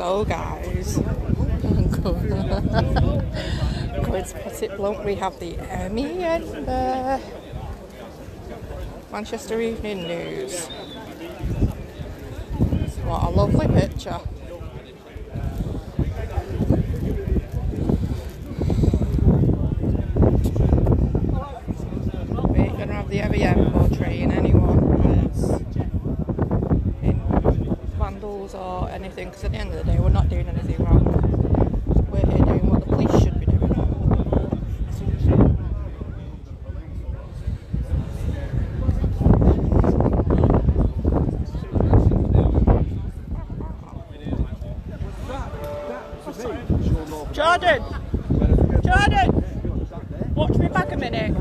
So guys, going to put it blunt, we have the M.E.N Manchester Evening News. What a lovely picture. We ain't going to have the M.E.N portraying anyone as in vandals or anything, because at the end of the day we're not doing anything wrong. We're here doing what the police should be doing. Jordan! Jordan! Watch me back a minute.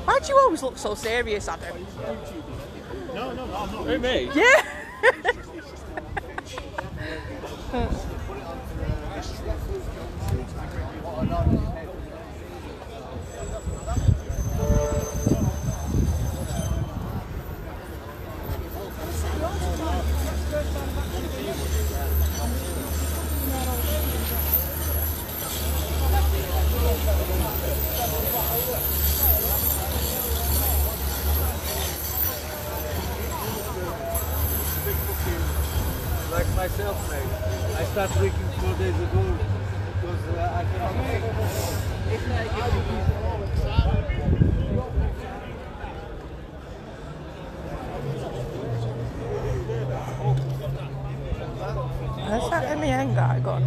Why do you always look so serious, Adam? No, I'm not. Who, me? Yeah! Like myself, mate. I started drinking 4 days ago because I cannot make Where's that M.E.N guy gone?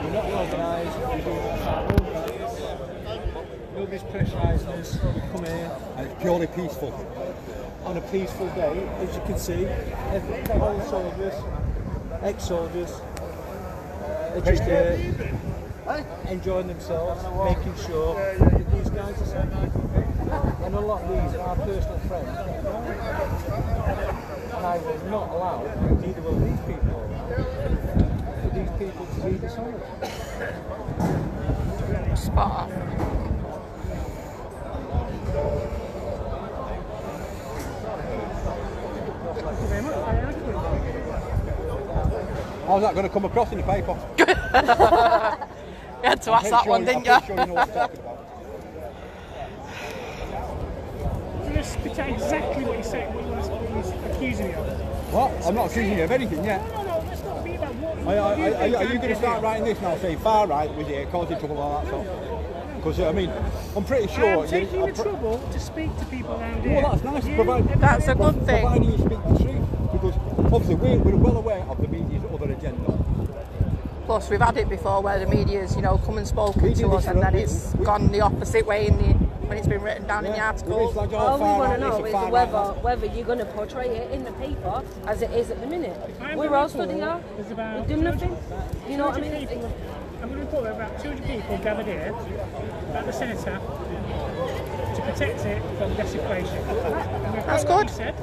We're not organised, we're doing it at home. Nobody's pressurising us, we come here. And it's purely peaceful. On a peaceful day, as you can see, all soldiers, ex-soldiers, they're just enjoying themselves, making sure that these guys are safe. And a lot of these are our personal friends. And I will not allow, neither will these people allow, for these people to be dishonoured. Spot on. How's that going to come across in the paper? You had to ask that one, didn't you? I'm sure you know what I'm talking about. Just spit out exactly what you said, what he's accusing you of. What? I'm not accusing you of anything yet. No, let's not be about what Are you going to start writing this now, saying far right was it causing trouble and all that stuff? Because I mean, I'm pretty sure. I'm taking the trouble to speak to people around here. Well, that's nice. That's a good thing. Providing you speak the truth, because obviously we're well aware of the media's other agenda. Plus, we've had it before where the media's, come and spoken to us, and then it's gone the opposite way when it's been written down in the article. All we want to know is whether you're going to portray it in the paper as it is at the minute. We're all stood here, we're doing nothing. You know what I mean? I'm going to report that about 200 people gathered here at the Cenotaph to protect it from desecration. That's good. I'm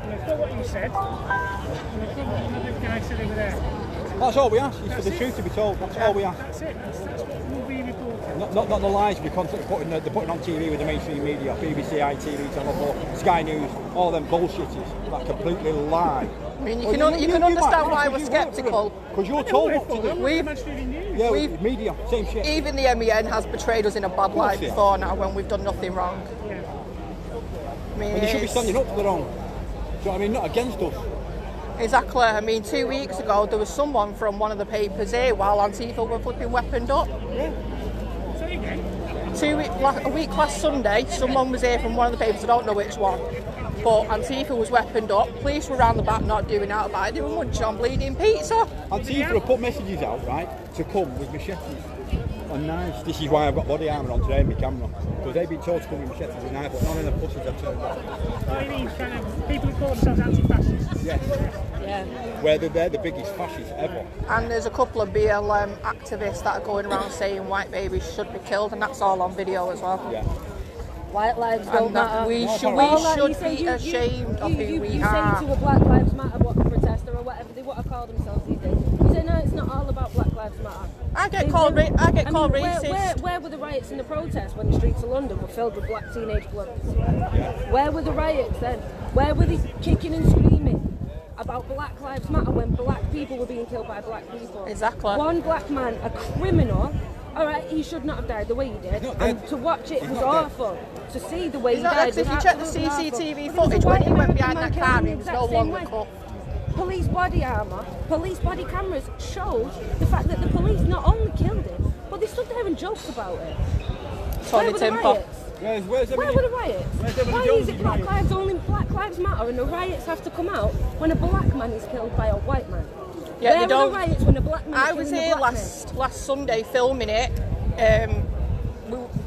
going to put what you said, and we've got what another guy said over there. That's all we ask, is for the truth to be told. That's all we ask. That's it. That's what will be reported. Not the lies we're constantly putting on TV with the mainstream media, BBC, ITV, Channel 4, Sky News, all them bullshitters that completely lie. I mean, you can understand why we're sceptical. Because you're told what to do. We've media, same shit. Even the M.E.N has betrayed us in a bad light before now when we've done nothing wrong. Yeah. I mean, and they should be standing up for the wrong. Do you know what I mean? Not against us. Exactly. I mean, 2 weeks ago there was someone from one of the papers here while Antifa were flipping weaponed up. Yeah. Say again. A week last Sunday, someone was here from one of the papers, I don't know which one, but Antifa was weaponed up, police were around the back not doing out about it, they were munching on bleeding pizza. Antifa have put messages out, right, to come with machetes. and nice. This is why I've got body armour on today in my camera. Because they've been told to come with machetes and knives, but none of the pussies have turned up. What do you mean, kind of people who call themselves anti-fascists? Yes. Yeah. Where they're the biggest fascists ever. And there's a couple of BLM activists that are going around saying white babies should be killed, and that's all on video as well. Yeah. White lives don't matter. We should be ashamed of who we are. You say to a Black Lives Matter protester or whatever they want to call themselves these days. You say no, it's not all about Black Lives Matter. I get called racist. Where were the riots and the protests when the streets of London were filled with black teenage bloods? Yeah. Where were the riots then? Where were they kicking and screaming about Black Lives Matter when black people were being killed by black people? Exactly. One black man, a criminal. All right, he should not have died the way he did, and to watch it was awful. To see the way he died. If you check the CCTV footage when he went behind that car, he was no longer cuffed. Police body armour, police body cameras showed the fact that the police not only killed him, but they stood there and joked about it. Where were the riots? Where were the riots? Why is it Black Lives Matter and the riots have to come out when a black man is killed by a white man? Yeah, Where were the riots when a black man I was here last Sunday filming it.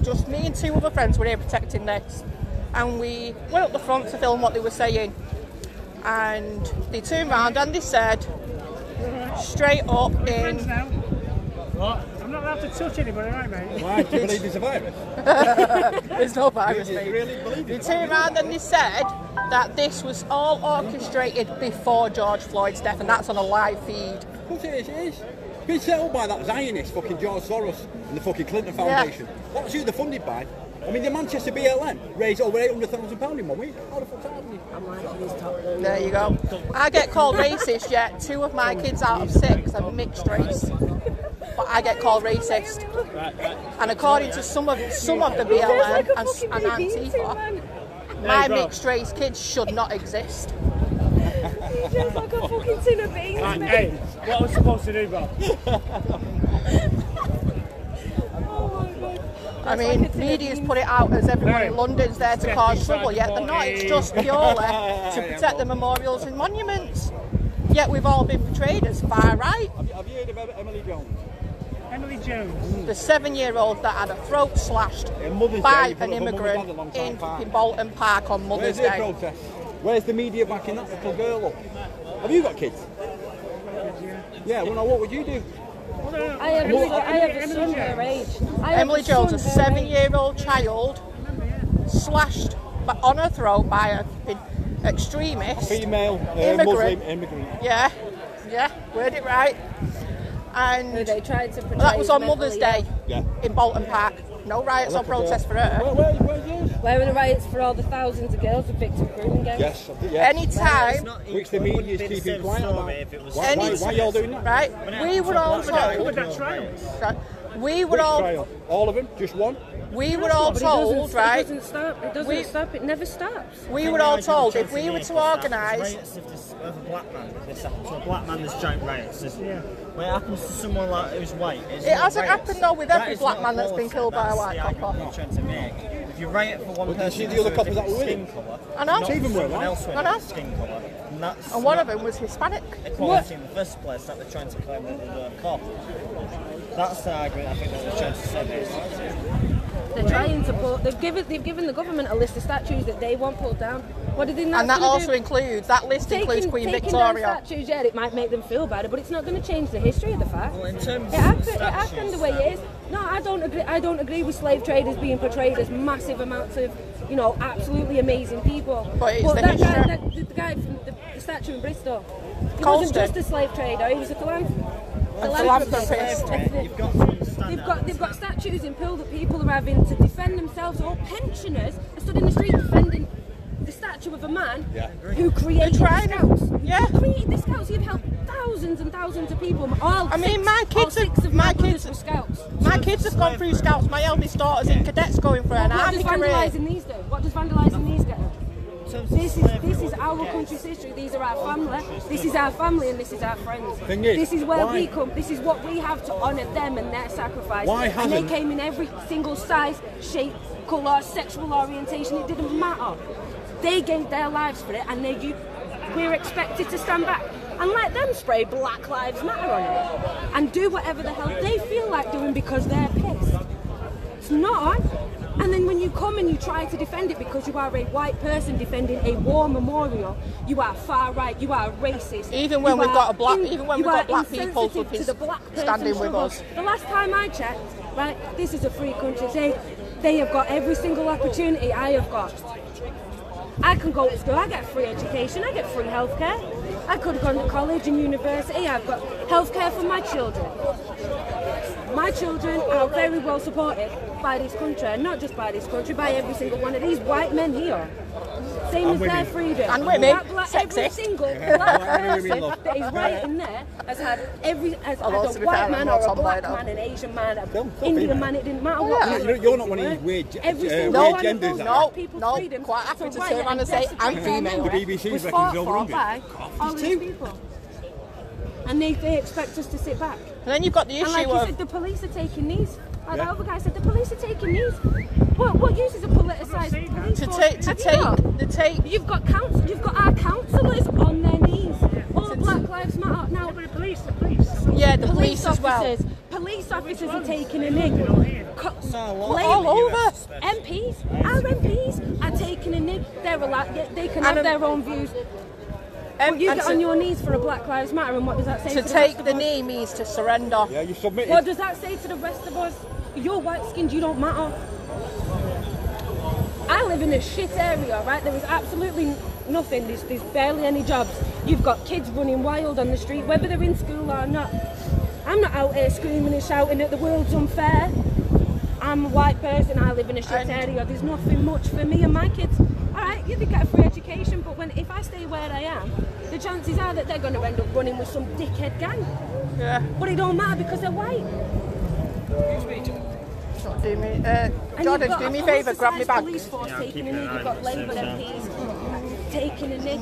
Just me and two other friends were here protecting this, and we went up the front to film what they were saying, and they turned around and they said straight up in What? I'm not allowed to touch anybody, right, mate? Why? Do you believe there's a virus? there's no virus, Do you mate. really believe They it? turned around and they said that this was all orchestrated before George Floyd's death, and that's on a live feed. Of course it is. It's been set up by that Zionist fucking George Soros and the fucking Clinton Foundation. That's who they're funded by. I mean, the Manchester BLM raised over £800,000 in 1 week. How the fuck's that happening? There you go. I get called racist, yet 2 of my kids out of 6 are mixed race. But I get called racist. And according to some of the BLM and Antifa, my mixed race kids should not exist. You just like a fucking tin of beans, mate. Hey, what I was supposed to do, Bob? I mean, media's put it out as everyone in London's there to cause trouble, yet they're not. It's just purely to protect the memorials and monuments. Yet we've all been portrayed as far right. Have you heard of Emily Jones? Emily Jones. The 7-year-old that had a throat slashed by an immigrant in Bolton Park on Mother's Day. Protest? Where's the media backing that little girl up? Have you got kids? Yeah, well, now what would you do? I have a son her age. Emily Jones, a 7-year-old child, slashed on her throat by an extremist. Female immigrant. Muslim immigrant. Yeah, word it right. And they tried to portray that was on Mother's Day in Bolton Park. No riots or protests for her. Where's yours? Where were the riots for all the thousands of girls with victim grooming gangs? Yes. Anytime. Which the media is keeping quiet about. Why are y'all doing that? Right? We were all told. We were all. All of them? Just one? We were all told, right? It doesn't stop. It doesn't stop. It never stops. We were all told if we were to organise. If a black man, this happens to a black man, there's giant riots. When it happens to someone like who's white, it hasn't happened though with every black man that's been killed by a white copper. If you riot for one person, see the other coppers that were with him? I know. I know. Skin colour. And one of them was Hispanic. Equality in the first place that they're trying to claim that they're a cop. That's the argument I think that they're trying to say basically. They're trying to pull. They've given the government a list of statues that they want pulled down. What do they not? And that also includes includes Queen Victoria. Down statues, yeah, it might make them feel better, but it's not going to change the history of the fact. Well, in terms it happened the way it is. No, I don't agree with slave traders being portrayed as massive amounts of, absolutely amazing people. But it's the guy from the statue in Bristol, he wasn't just a slave trader. He was a philanthropist. They've got statues in Poole that people are having to defend themselves, or pensioners are stood in the street defending the statue of a man who created the Scouts. Who created the Scouts? He'd helped thousands and thousands of people. My kids were Scouts. My kids have gone through Scouts. My eldest daughter's in cadets going for an army career. What does vandalising these get? This is our country's history. These are our family. This is our family, and this is our friends. This is where we come. This is what we have to honour them and their sacrifice. And they came in every single size, shape, colour, sexual orientation. It didn't matter. They gave their lives for it, and we're expected to stand back. and let them spray Black Lives Matter on it and do whatever the hell they feel like doing because they're pissed. It's not on. And then when you come and you try to defend it because you are a white person defending a war memorial, you are far right, you are racist. Even when we've got black people standing with us. The last time I checked, right, this is a free country. They have got every single opportunity I have got. I can go to school, I get free education, I get free healthcare. I could have gone to college and university, I've got healthcare for my children. My children are very well supported by this country, and not just by this country, by every single one of these white men here. Same as their freedom. And women, every single black person that is right in there has had a white man or a black man, an Asian man, an Indian man, it didn't matter what. You're not one of these weird genders. No, quite happy to turn around and say I'm female. The BBC's fought for by all these people. And they expect us to sit back. And then you've got the issue and like you said, the police are taking these. Like the other guy said, the police are taking these. What use is a politicised police force? You've got our councillors on their knees. All Black Lives Matter now. The police. Yeah, the police as well. Police officers are taking a nig. All over. MPs, our MPs are taking a nig. They can have their own views. But you get on your knees for a Black Lives Matter, and what does that say to take the knee means to surrender. Yeah, you submitted. What does that say to the rest of us? You're white-skinned, you don't matter. I live in a shit area, right? There is absolutely nothing. There's barely any jobs. You've got kids running wild on the street, whether they're in school or not. I'm not out here screaming and shouting that the world's unfair. I'm a white person, I live in a shit area. There's nothing much for me and my kids. Alright, you can get a free education, but if I stay where I am, the chances are that they're going to end up running with some dickhead gang. Yeah. But it don't matter because they're white. Jordan, do me a favour, grab me back. Police force taking a knee, you've got Labour MPs taking a knee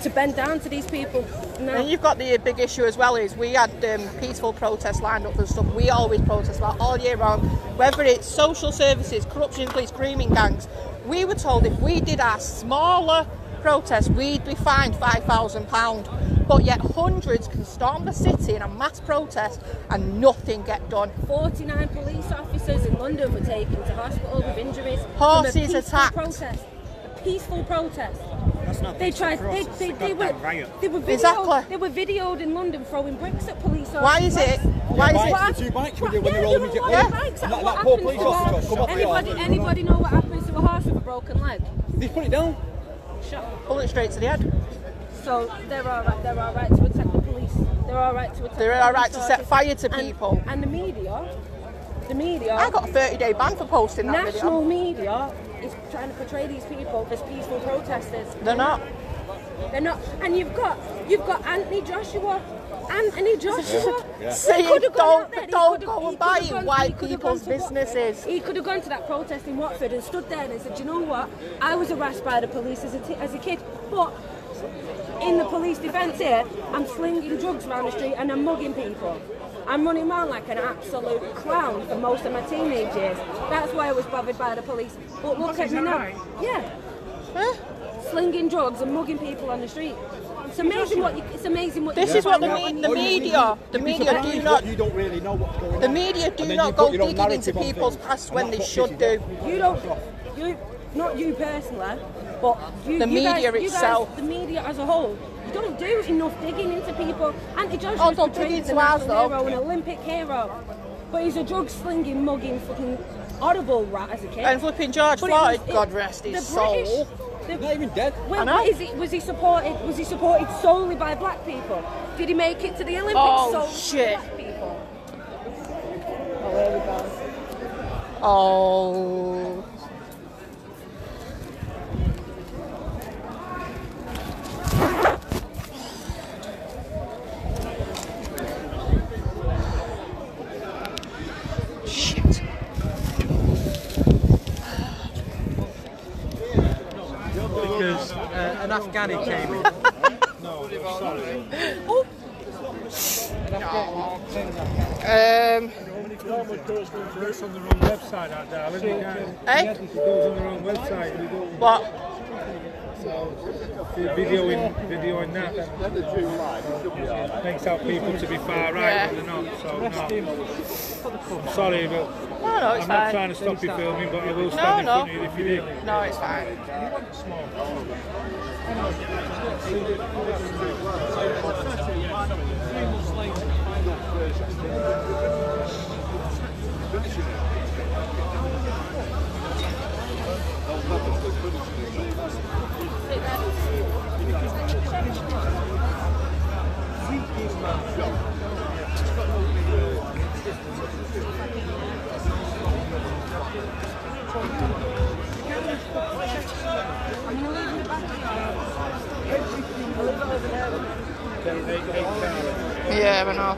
to bend down to these people. And you've got the big issue as well, is we had peaceful protests lined up and stuff. We always protest that all year round, whether it's social services, corruption, police, grooming gangs. We were told if we did our smaller protests, we'd be fined £5,000. But yet hundreds can storm the city in a mass protest and nothing get done. 49 police officers in London were taken to hospital with injuries. Horses attacked. A peaceful protest. That's not they tried. They were videoed. They were videoed in London throwing bricks at police officers. Why is it? Why is it? The two bikes when they roll them into That poor police officer. Anybody know what happens to a horse with a broken leg? They put it down. Pull it straight to the head. So they're all right. They're all right to attack the police. They're all right to attack. They're all right to set fire to people. And the media. I got a 30-day ban for posting that video. National media is trying to portray these people as peaceful protesters. They're not. They're not. And you've got Anthony Joshua. Saying don't go and buy white people's businesses. He could have gone to that protest in Watford and stood there and said, you know what, I was harassed by the police as a kid, but in the police defence here, I'm slinging drugs around the street and I'm mugging people. I'm running around like an absolute clown for most of my teenage years. That's why I was bothered by the police. But look at me now. Right? Yeah. Huh? Slinging drugs and mugging people on the street. It's amazing what you. This is what the media do not. You don't really know what's going on. The media do not go digging into people's past when they should do. You don't. Not you personally, but the media itself. The media as a whole. You don't do enough digging into people. Anthony Joshua is portrayed as a national hero, an Olympic hero, but he's a drug-slinging, mugging, fucking horrible rat as a kid. And flipping George Floyd, God rest his soul. Not even dead. Was he supported solely by black people? Did he make it to the Olympics solely by black people? Oh, there we go. Oh. Shit. Because an Afghani came in. No, sorry. Oh. It's on the wrong website, that darling. Eh? It goes on the wrong website. What? videoing that makes out people to be far right, but they're not. So no. I'm sorry, but No, it's I'm fine. not trying to stop you filming, but I will stand in front of you if you do. No, it's fine. Yeah, I know.